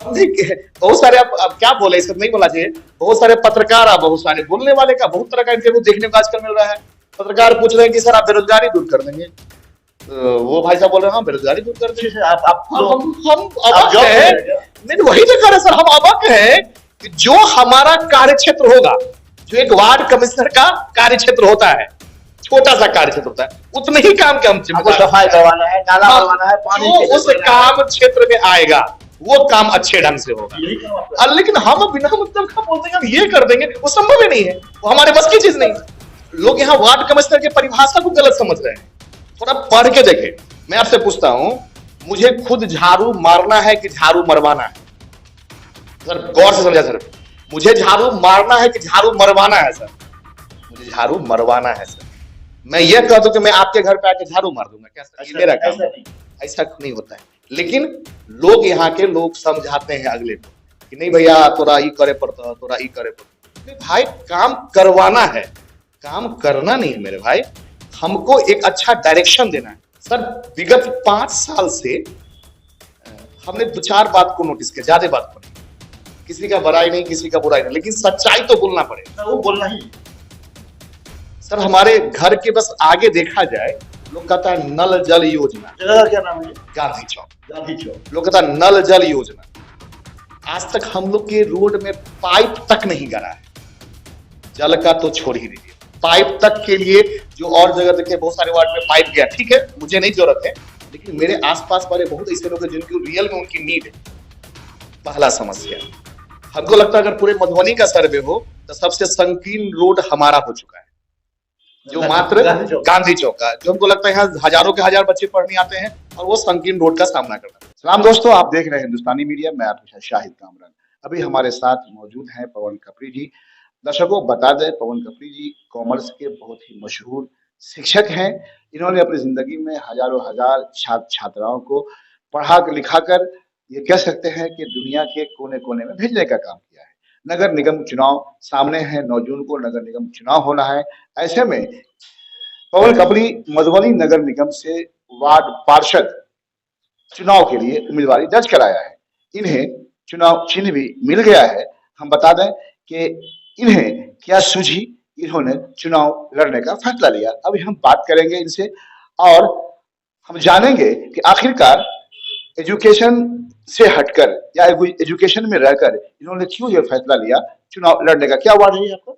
देखिए, बहुत सारे अब क्या बोले, सब नहीं बोला चाहिए। बहुत सारे पत्रकार, बहुत सारे बोलने वाले का बहुत तरह का इंटरव्यू देखने को आजकल मिल रहा है। पत्रकार पूछ रहे हैं कि सर आप बेरोजगारी दूर कर देंगे, तो वो भाई साहब बोल रहे हैं हाँ बेरोजगारी दूर कर देंगे। आप हम अवाक हैं। नहीं वही तो कह रहे सर, हम अवाक हैं कि जो हमारा कार्य क्षेत्र होगा, जो एक वार्ड कमिश्नर का कार्य क्षेत्र होता है, छोटा सा कार्य क्षेत्र होता है, उतने ही काम के हम सफाई करवाना है, नाला बनवाना है, पानी जो उस काम क्षेत्र में आएगा वो काम अच्छे ढंग से होगा। लेकिन हम बिना मतलब का बोलते हैं हम ये कर देंगे, वो संभव ही नहीं है, वो हमारे बस की चीज नहीं। लोग यहाँ वार्ड कमिश्नर की परिभाषा को गलत समझ रहे हैं। थोड़ा पढ़ के देखे। मैं आपसे पूछता हूं, मुझे खुद झाड़ू मारना है कि झाड़ू मरवाना है? सर गौर से समझा सर, मुझे झाड़ू मारना है कि झाड़ू मरवाना है? सर मुझे झाड़ू मरवाना है सर। मैं ये कह दूं कि मैं आपके घर पे आके झाड़ू मार दूंगा क्या सर? मेरा काम ऐसा नहीं होता है। लेकिन लोग यहाँ के लोग समझाते हैं अगले को कि नहीं भैया तोरा ही करे पड़ता, तोरा ही करे पड़ता। भाई काम करवाना है, काम करना नहीं है मेरे भाई। हमको एक अच्छा डायरेक्शन देना है। सर विगत 5 साल से हमने 2-4 बात को नोटिस किया, ज्यादा बात को नहीं। किसी का बुराई नहीं, किसी का बुराई नहीं, लेकिन सच्चाई तो बोलना पड़ेगा। वो बोलना ही। सर हमारे घर के बस आगे देखा जाए, लोग कहता है नल जल योजना। जगह का क्या नाम है? गांधी चौक। गांधी चौक। लोग कहता है नल जल योजना। आज तक हम लोग के रोड में पाइप तक नहीं गड़ा है। जल का तो छोड़ ही दीजिए, पाइप तक के लिए जो और जगह देखे बहुत सारे वार्ड में पाइप गया, ठीक है मुझे नहीं जरूरत है, लेकिन मेरे आसपास वाले बहुत ऐसे लोग हैं जिनकी रियल में उनकी नीड है। पहला समस्या, हमको लगता है अगर पूरे मधुबनी का सर्वे हो तो सबसे संकीर्ण रोड हमारा हो चुका है, जो मात्र गांधी चौक का, जो हमको लगता है यहाँ हजारों के हजार बच्चे पढ़ने आते हैं और वो संकीर्ण रोड का सामना करते हैं। सलाम दोस्तों, आप देख रहे हैं हिंदुस्तानी मीडिया, मैं आपके साथ शाहिद कामरान। अभी हमारे साथ मौजूद हैं पवन कपड़ी जी। दर्शकों बता दें, पवन कपड़ी जी कॉमर्स के बहुत ही मशहूर शिक्षक हैं। इन्होंने अपनी जिंदगी में हजारों हजार छात्र छात्राओं को पढ़ा लिखा कर ये कह सकते हैं कि दुनिया के कोने कोने में भेजने का काम किया है। नगर निगम चुनाव सामने है, 9 जून को नगर निगम चुनाव होना है। ऐसे में पवन कपड़ी मधुबनी नगर निगम से वार्ड पार्षद चुनाव के लिए उम्मीदवारी दर्ज कराया है। इन्हें चुनाव चिन्ह भी मिल गया है। हम बता दें कि इन्हें क्या सूझी, इन्होंने चुनाव लड़ने का फैसला लिया। अभी हम बात करेंगे इनसे और हम जानेंगे कि आखिरकार एजुकेशन से हटकर या एजुकेशन में रहकर इन्होंने क्यों यह फैसला लिया चुनाव लड़ने का। क्या वार्ड है आपका?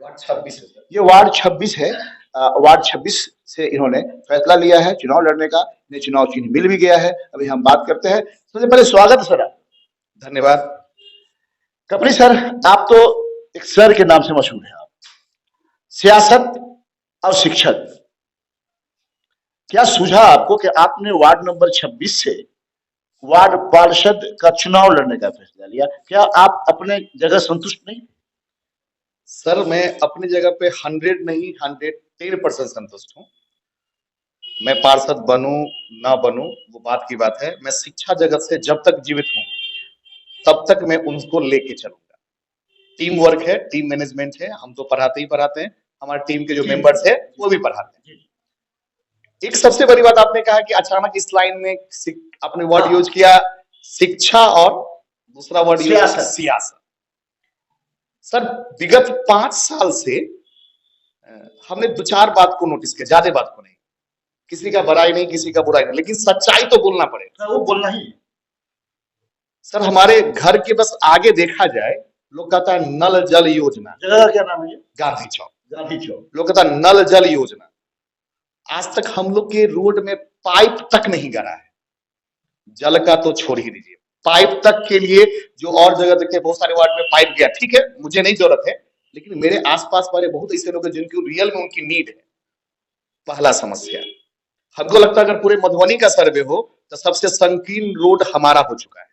वार्ड 26 है। ये वार्ड 26 है। वार्ड 26 से इन्होंने फैसला लिया है चुनाव लड़ने का। इन्हें चुनाव चिन्ह मिल भी गया है। अभी हम बात करते हैं। सबसे पहले स्वागत सर। धन्यवाद। कपड़ी सर, आप तो एक सर के नाम से मशहूर है। आप सियासत और शिक्षक, क्या सूझा आपको कि आपने वार्ड नंबर 26 से वार्ड पार्षद का चुनाव लड़ने का फैसला लिया? क्या आप अपने जगह संतुष्ट नहीं? सर मैं अपनी जगह पे 100 नहीं 110% संतुष्ट हूँ। मैं पार्षद बनूं ना बनूं वो बात की बात है। मैं शिक्षा जगत से जब तक जीवित हूँ तब तक मैं उनको लेके चलूंगा। टीम वर्क है, टीम मैनेजमेंट है, हम तो पढ़ाते ही पढ़ाते हैं, हमारे टीम के जो मेंबर्स है वो भी पढ़ाते हैं। एक सबसे बड़ी बात आपने कहा कि अचानक इस लाइन में आपने वर्ड यूज किया शिक्षा और दूसरा वर्ड यूज सियासत। सर विगत 5 साल से हमने 2-4 बात को नोटिस किया, ज्यादा बात को नहीं। किसी का बुराई नहीं, किसी का बुराई नहीं, लेकिन सच्चाई तो बोलना पड़ेगा। वो बोलना ही। सर हमारे घर के बस आगे देखा जाए, लोग कहता है नल जल योजना। जगह का क्या नाम है? गांधी चौक। गांधी चौक। लोग कहता है नल जल योजना। आज तक हम लोग के रोड में पाइप तक नहीं गड़ा है। जल का तो छोड़ ही दीजिए, पाइप तक के लिए जो और जगह देखे बहुत सारे वार्ड में पाइप गया, ठीक है मुझे नहीं जरूरत है, लेकिन मेरे आसपास वाले बहुत ऐसे लोग हैं जिनकी रियल में उनकी नीड है। पहला समस्या, हमको लगता है अगर पूरे मधुबनी का सर्वे हो तो सबसे संकीर्ण रोड हमारा हो चुका है,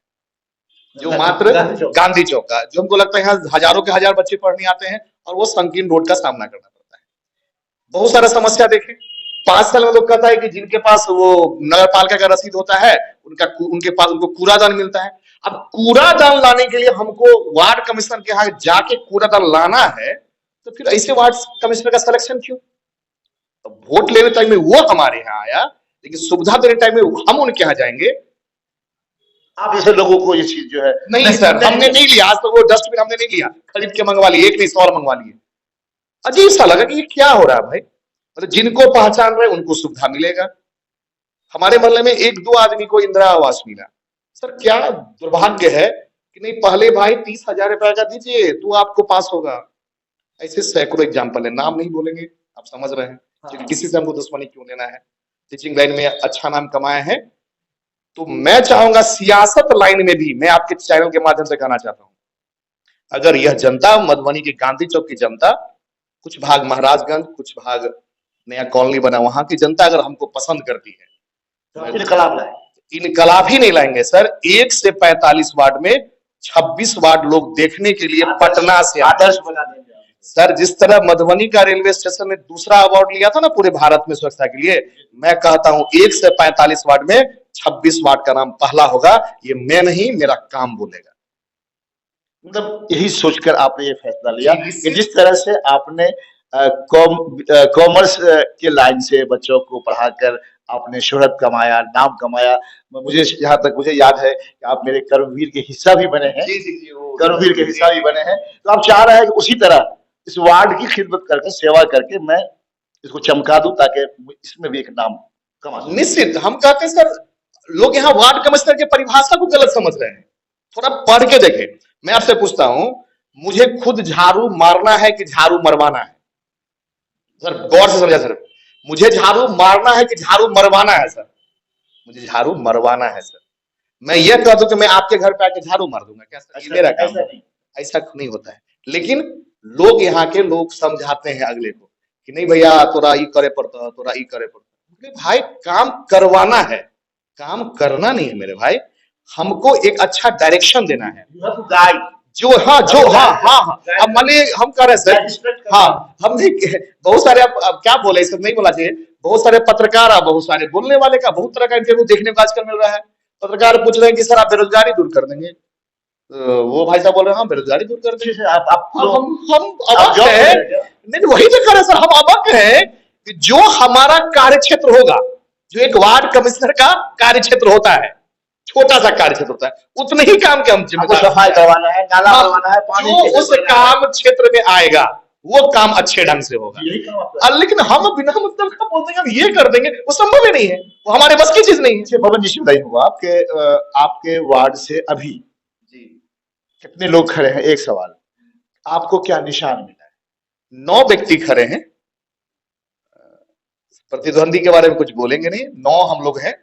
जो मात्र गांधी चौक का, जो हमको लगता है यहाँ हजारों के हजार बच्चे पढ़ने आते हैं और वो संकीर्ण रोड का सामना करना पड़ता है। बहुत सारा समस्या देखे। 5 साल में लोग कहता है कि जिनके पास वो नगर पालिका का रसीद होता है उनके पास उनको कूड़ादान मिलता है। अब कूड़ादान लाने के लिए हमको वार्ड कमिश्नर के यहाँ जाके कूड़ादान लाना है, तो फिर ऐसे वार्ड कमिश्नर का सिलेक्शन क्यों? तो वोट लेने टाइम में वो हमारे यहाँ आया, लेकिन सुविधा देने टाइम में हम उनके यहाँ जाएंगे। आप जैसे लोगों को ये चीज जो है नहीं सर, हमने नहीं लिया आज तक। वो डस्टबिन हमने नहीं लिया, खरीद के मंगवा लिए, एक नहीं 100 और मंगवा लिए। अजीब सा लगा कि ये क्या हो रहा है भाई। मतलब जिनको पहचान रहे उनको सुविधा मिलेगा। हमारे मोहल्ले में एक दो आदमी को इंदिरा आवास मिला। सर क्या दुर्भाग्य है कि नहीं, पहले भाई 30,000 रुपए का दीजिए तो आपको पास होगा। ऐसे सैकड़ों एग्जाम्पल है, नाम नहीं बोलेंगे, आप समझ रहे हैं, क्योंकि किसी से हमको दुश्मनी क्यों लेना है। टीचिंग लाइन में अच्छा नाम कमाए हैं, तो मैं चाहूंगा सियासत लाइन में भी, मैं आपके चैनल के माध्यम से कहना चाहता हूं, अगर यह जनता, मधुबनी के गांधी चौक की जनता, कुछ भाग महाराजगंज, कुछ भाग नया कॉलोनी बना, वहां की जनता अगर हमको पसंद करती है तो इनकलाब लाए। इनकलाब ही नहीं लाएंगे सर। 1 से 45 वार्ड में 26 वार्ड लोग देखने के लिए पटना से आदर्श बना देंगे सर। जिस तरह मधुबनी का रेलवे स्टेशन ने दूसरा अवार्ड लिया था ना पूरे भारत में स्वच्छता के लिए, मैं कहता हूं 1 से 45 वार्ड में 26 वार्ड का नाम पहला होगा। ये मैं नहीं, मेरा काम बोलेगा। मतलब यही सोचकर आपने ये फैसला लिया कि जिस तरह से आपने कॉमर्स के लाइन से बच्चों को पढ़ाकर आपने शोहरत कमाया, नाम कमाया। मुझे जहां तक मुझे याद है कि आप मेरे कर्मवीर के हिस्सा भी बने हैं। जी जी जी, कर्मवीर के हिस्सा भी बने हैं। तो आप चाह रहे हैं कि उसी तरह इस वार्ड की खिदमत करके, सेवा करके मैं इसको चमका दूं ताकि इसमें भी एक नाम कमा सकूं। निश्चित। हम कहते हैं सर, लोग यहाँ वार्ड कमिश्नर की परिभाषा को गलत समझ रहे हैं, थोड़ा पढ़ के देखें। मैं आपसे पूछता हूं, मुझे खुद झाड़ू मारना है कि झाड़ू मरवाना है? सर गौर से समझा सर, मुझे झाड़ू मारना है कि झाड़ू मरवाना है? सर मुझे झाड़ू मरवाना है सर। मैं ये कह दूं कि मैं आपके घर पे आके झाड़ू मार दूंगा क्या सर? ये मेरा काम है? ऐसा नहीं होता है। लेकिन लोग, यहाँ के लोग समझाते हैं अगले को कि नहीं भैया तोरा ई करे पड़ता है, तोरा ई करे पड़ता है। भाई काम करवाना है, काम करना नहीं है मेरे भाई। हमको एक अच्छा डायरेक्शन देना है। जो हाँ अब माने हम कह रहे हैं सर, हाँ हम नहीं, बहुत सारे अब क्या बोले, सब नहीं बोला चाहिए। बहुत सारे पत्रकार, बहुत सारे बोलने वाले का बहुत तरह का इंटरव्यू देखने को आजकल मिल रहा है। पत्रकार पूछ रहे हैं कि सर आप बेरोजगारी दूर कर देंगे? वो भाई साहब बोल रहे हैं हाँ बेरोजगारी दूर कर देंगे। हम अवक है, नहीं वही तो कह रहे सर, हम अवक है कि जो हमारा कार्य क्षेत्र होगा, जो एक वार्ड कमिश्नर का कार्य क्षेत्र होता है, छोटा सा कार्य क्षेत्र होता है, उतने ही काम के हम जिम्मेदार, सफाई करवाना है, नाला करवाना है, पानी जो उस काम क्षेत्र में आएगा वो काम अच्छे ढंग से होगा। लेकिन हम बिना मतलब का बोलते हैं हम ये कर देंगे, वो संभव ही नहीं है, वो हमारे बस की चीज नहीं है। पवन जी बताइए हुआ आपके वार्ड से अभी जी कितने लोग खड़े हैं? एक सवाल, आपको क्या निशान मिला है? 9 व्यक्ति खड़े हैं। प्रतिद्वंदी के बारे में कुछ बोलेंगे नहीं, 9 हम लोग हैं,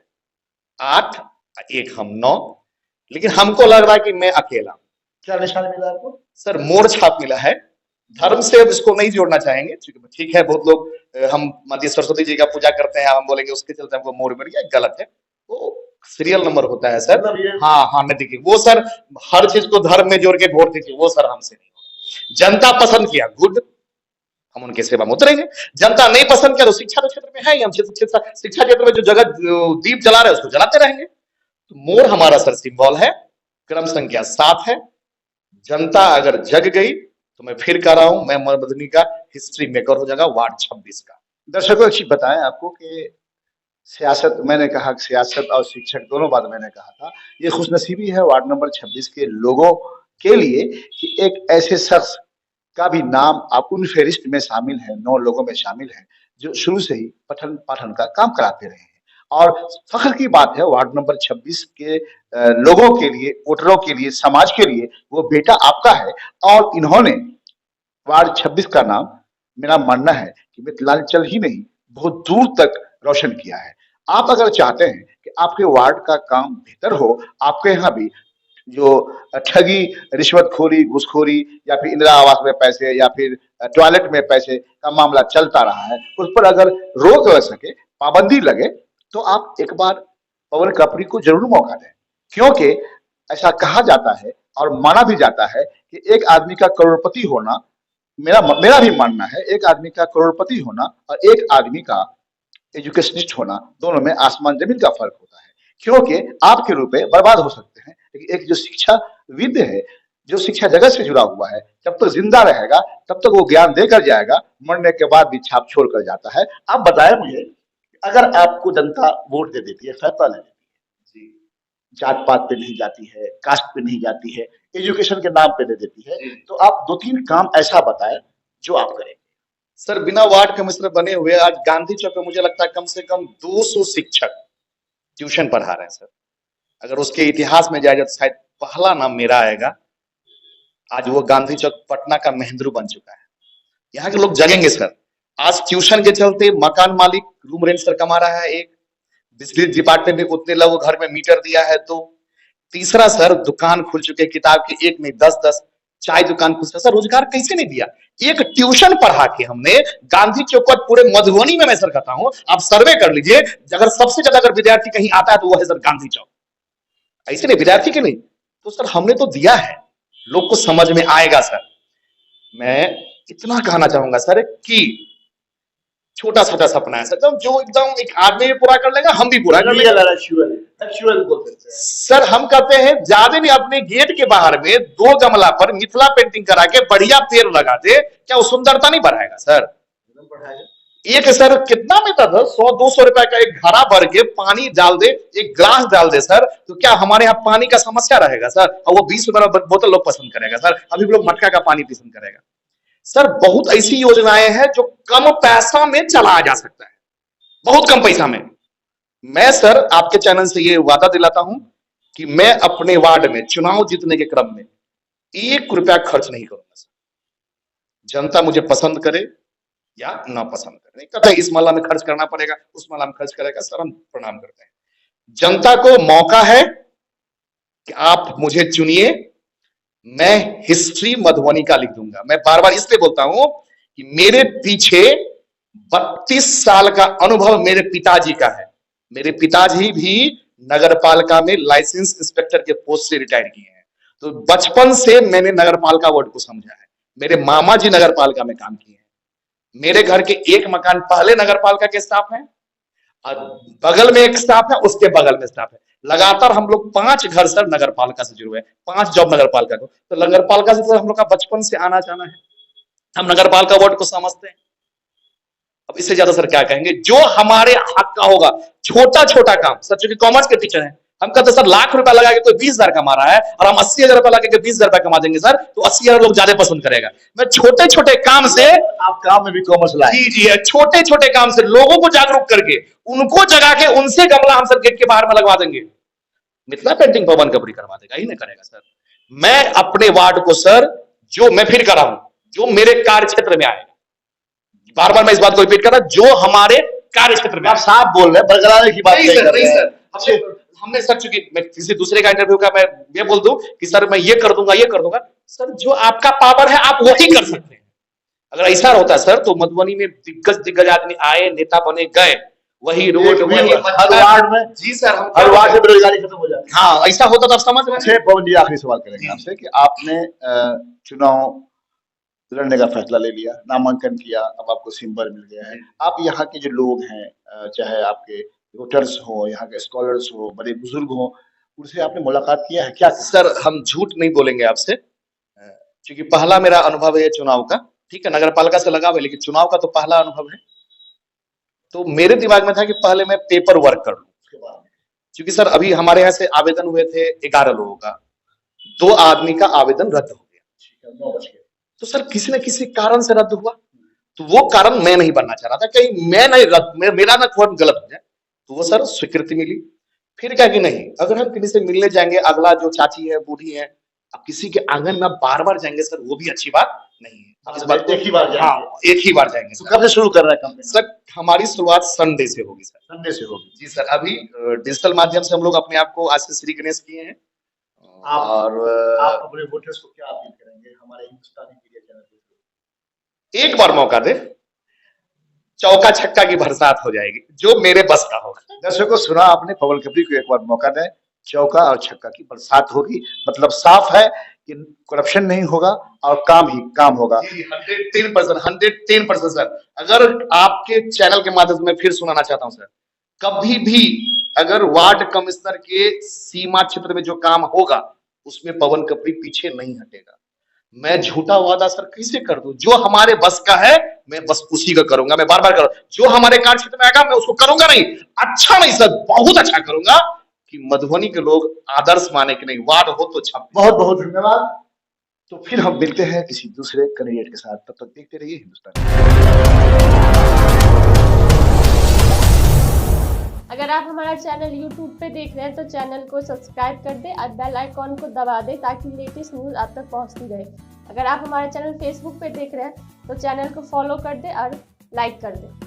8 1 हम 9। लेकिन हमको लग रहा है कि मैं अकेला। क्या निशान मिला आपको? सर मोर छाप मिला है। धर्म से अब इसको नहीं जोड़ना चाहेंगे, ठीक है। बहुत लोग हम माता सरस्वती जी का पूजा करते हैं, हम बोलेंगे उसके चलते हमको मोर मिल गया, गलत है। वो सीरियल नंबर होता है सर। हाँ हाँ, नहीं देखिए वो सर, हर चीज को धर्म में जोड़ के वोट दीजिए, वो सर हमसे नहीं होगा। जनता पसंद किया, गुड, हम उनके सेवा में उतरेंगे। जनता नहीं पसंद किया तो शिक्षा के क्षेत्र में है, हम शिक्षा क्षेत्र में जो जगह दीप जला रहे हैं उसको जलाते रहेंगे। तो मोर हमारा सर सिंबल है। क्रम संख्या 7 है। जनता अगर जग गई तो मैं फिर कह रहा हूं, मैं मधुबनी का हिस्ट्री मेकर हो जाएगा, वार्ड 26 का। दर्शकों एक चीज बताएं आपको कि सियासत, मैंने कहा सियासत और शिक्षक दोनों बात मैंने कहा था, ये खुशनसीबी है वार्ड नंबर 26 के लोगों के लिए कि एक ऐसे शख्स का भी नाम आप उन फेरिस्ट में शामिल है, 9 लोगों में शामिल है जो शुरू से ही पठन पाठन का काम कराते रहे हैं। और फख्र की बात है वार्ड नंबर 26 के लोगों के लिए, वोटरों के लिए, समाज के लिए, वो बेटा आपका है। और इन्होंने वार्ड 26 का नाम, मेरा मानना है कि मिथिलांचल ही नहीं बहुत दूर तक रोशन किया है। आप अगर चाहते हैं कि आपके वार्ड का काम बेहतर हो, आपके यहाँ भी जो ठगी, रिश्वतखोरी, घूसखोरी या फिर इंदिरा आवास में पैसे या फिर टॉयलेट में पैसे का मामला चलता रहा है, उस पर अगर रोक लग सके, पाबंदी लगे, तो आप एक बार पवन कपड़ी को जरूर मौका दें। क्योंकि ऐसा कहा जाता है और माना भी जाता है कि एक आदमी का करोड़पति होना, मेरा भी मानना है, एक आदमी का करोड़पति होना और एक आदमी का एजुकेशनिस्ट होना, दोनों में आसमान जमीन का फर्क होता है। क्योंकि आपके रुपए बर्बाद हो सकते हैं, लेकिन एक जो शिक्षाविद है, जो शिक्षा जगत से जुड़ा हुआ है, जब तक जिंदा रहेगा तब तक वो ज्ञान देकर जाएगा, मरने के बाद भी छाप छोड़ कर जाता है। आप बताएं मुझे, अगर आपको जनता वोट दे देती है, फैसला ले लेती है, जात पात पे नहीं जाती है, कास्ट पे नहीं जाती है, एजुकेशन के नाम पे दे देती है। तो आप 2-3 काम ऐसा बताएं जो आप करें। सर बिना वार्ड कमिश्नर बने हुए आज गांधी चौक पे मुझे लगता है कम से कम 200 शिक्षक ट्यूशन पढ़ा रहे हैं सर। अगर उसके इतिहास में जाया जाए तो शायद पहला नाम मेरा आएगा। आज वो गांधी चौक पटना का महेंद्रू बन चुका है। यहाँ के लोग जगेंगे सर। आज ट्यूशन के चलते मकान मालिक रूम रेंट सर कमा रहा है, एक बिजली डिपार्टमेंट में उतने लोगों घर में मीटर दिया है, तो तीसरा सर दुकान खुल चुके किताब की, एक नहीं 10-10 चाय दुकान खुल सर रोजगार कैसे नहीं दिया। एक ट्यूशन पढ़ा के हमने गांधी चौक पर पूरे मधुबनी में मैं सर कहता हूं, आप सर्वे कर लीजिए, अगर सबसे ज्यादा अगर विद्यार्थी कहीं आता है तो वो है सर गांधी चौक। ऐसे नहीं विद्यार्थी के नहीं, तो सर हमने तो दिया है, लोग को समझ में आएगा सर। मैं इतना कहना चाहूंगा सर कि छोटा छोटा सपना है सर, जो एकदम एक आदमी भी पूरा कर लेगा हम भी पूरा कर लेंगे सर। हम कहते हैं ज्यादा नहीं, अपने गेट के बाहर में 2 गमला पर मिथिला पेंटिंग करा के बढ़िया पेड़ लगा दे, क्या वो सुंदरता नहीं बढ़ाएगा सर? एक सर कितना मिलता था, 100-200 रुपए का एक घड़ा भर के पानी डाल दे, एक ग्लास डाल दे सर, तो क्या हमारे यहाँ पानी का समस्या रहेगा सर? और वो 20 रुपए का बोतल लोग पसंद करेगा सर, अभी भी लोग मटका का पानी पसंद करेगा सर। बहुत ऐसी योजनाएं हैं जो कम पैसा में चलाया जा सकता है, बहुत कम पैसा में। मैं सर आपके चैनल से ये वादा दिलाता हूं कि मैं अपने वार्ड में चुनाव जीतने के क्रम में 1 रुपया खर्च नहीं करूंगा सर। जनता मुझे पसंद करे या ना पसंद करे, नहीं कहता इस मामला में खर्च करना पड़ेगा, उस मामला में खर्च करेगा सर, हम प्रणाम करते हैं। जनता को मौका है कि आप मुझे चुनिए, मैं हिस्ट्री मधुबनी का लिख दूंगा। मैं बार बार इसलिए बोलता हूं कि मेरे पीछे 32 साल का अनुभव मेरे पिताजी का है। मेरे पिताजी भी नगर पालिका में लाइसेंस इंस्पेक्टर के पोस्ट से रिटायर किए हैं, तो बचपन से मैंने नगर पालिका वर्ड को समझा है। मेरे मामा जी नगर पालिका में काम किए हैं। मेरे घर के एक मकान पहले नगर पालिका के स्टाफ हैं और बगल में एक स्टाफ है, उसके बगल में स्टाफ है। लगातार हम लोग 5 घर सर नगर पालिका से जुड़े हुए हैं, 5 जॉब नगर पालिका को। तो नगर पालिका से तो हम लोग का बचपन से आना जाना है, हम नगर पालिका वर्ड को समझते हैं। अब इससे ज्यादा सर क्या कहेंगे, जो हमारे हक का होगा, छोटा छोटा काम सर, चूंकि कॉमर्स के टीचर हैं, हम कहते सर लाख रुपया लगा के कोई 20,000 कमा रहा है और हम 80,000 रुपया लगा के 20,000 रुपया कमा देंगे सर, तो 80,000 लोग ज्यादा पसंद करेगा। मैं छोटे छोटे काम से, आप काम में भी कॉमर्स लाए। जी छोटे छोटे काम से लोगों को जागरूक करके, उनको जगा के उनसे गमला हम सर गेट के बाहर में लगवा देंगे। मिथिला पेंटिंग पवन कपड़ी करवा देगा, ही नहीं करेगा सर। मैं अपने वार्ड को सर, जो मैं फिर कर रहा हूं, जो मेरे कार्य क्षेत्र में आएगा, बार बार मैं इस बात को रिपीट कर रहा हूं, जो हमारे कार्य क्षेत्र में। आप साफ बोल रहे हैं, बरगलाने की बात नहीं सर। हमने सर, चूंकि मैं किसी दूसरे का इंटरव्यू का मैं ये बोल दूं कि सर मैं ये कर दूंगा सर, जो आपका पावर है आप वही कर सकते हैं। अगर ऐसा होता सर तो मधुबनी में दिग्गज आदमी आए, नेता बने, गए, वही रोड, वही हर वार्ड में। जी सर, हर वार्ड से बेरोजगारी खत्म हो जाती। हाँ ऐसा होता तो समझ में। पवन जी, आखिरी सवाल करेंगे आपसे कि आपने चुनाव लड़ने का फैसला ले लिया, नामांकन किया, अब आपको सिंबल मिल गया है। आप यहाँ के जो लोग हैं, चाहे आपके वोटर्स हो, यहाँ के स्कॉलर्स हो, बड़े बुजुर्ग हो, उनसे आपने मुलाकात किया है क्या? सर हम झूठ नहीं बोलेंगे आपसे, क्योंकि पहला मेरा अनुभव है चुनाव का। ठीक है, नगर पालिका से लगा हुआ, लेकिन चुनाव का तो पहला अनुभव है। तो मेरे दिमाग में था कि पहले मैं पेपर वर्क कर लूं, क्योंकि सर अभी हमारे यहाँ से आवेदन हुए थे 11 लोगों का, 2 आदमी का आवेदन रद्द हो गया। तो सर किसी न किसी कारण से रद्द हुआ, तो वो कारण मैं नहीं बनना चाह रहा था, कहीं मैं नहीं रद्द, मेरा ना फॉर्म गलत हो जाए, तो वो सर स्वीकृति मिली। फिर क्या कि नहीं, अगर हम किसी से मिलने जाएंगे, अगला जो चाची है, बूढ़ी है, अब किसी के आंगन में बार बार जाएंगे सर, वो भी अच्छी बात नहीं है। इस बार एक ही बार जाएंगे। हाँ, एक ही बार जाएंगे। तो कब से शुरू कर रहे हैं कंपनी? सर हमारी शुरुआत संडे से होगी सर। संडे से होगी? जी सर, अभी डिजिटल माध्यम से हम लोग अपने आप को आज से श्री गणेश किए हैं। और आप अपने वोटर्स को क्या अपील करेंगे हमारे हिंदुस्तानी मीडिया चैनल पे? एक बार मौका दे, चौका छक्का की बरसात हो जाएगी, जो मेरे बस का होगा। दर्शकों, सुना आपने, पवन कपड़ी को एक बार मौका दें, चौका और छक्का की बरसात होगी। मतलब साफ है कि करप्शन नहीं होगा और काम ही काम होगा। 110% सर। अगर आपके चैनल के माध्यम से मैं फिर सुनाना चाहता हूं सर, कभी भी अगर वार्ड कमिश्नर के सीमा क्षेत्र में जो काम होगा, उसमें पवन कपड़ी पीछे नहीं हटेगा। मैं झूठा वादा सर कैसे कर दूं? जो हमारे बस का है मैं बस उसी का करूंगा। मैं बार बार करूं, जो हमारे कार्य क्षेत्र में आएगा मैं उसको करूंगा नहीं, अच्छा नहीं सर, बहुत अच्छा करूंगा, कि कि मधुबनी के लोग आदर्श माने कि नहीं, वार्ड हो तो 26। बहुत बहुत धन्यवाद। तो फिर हम मिलते हैं किसी दूसरे कैंडिडेट के साथ, तब तक देखते रहिए हिंदुस्तान। अगर आप हमारा चैनल YouTube पे देख रहे हैं तो चैनल को सब्सक्राइब कर दें और बेल आइकॉन को दबा दें ताकि लेटेस्ट न्यूज़ आप तक पहुंचती रहे। अगर आप हमारा चैनल Facebook पे देख रहे हैं तो चैनल को फॉलो कर दें और लाइक कर दें।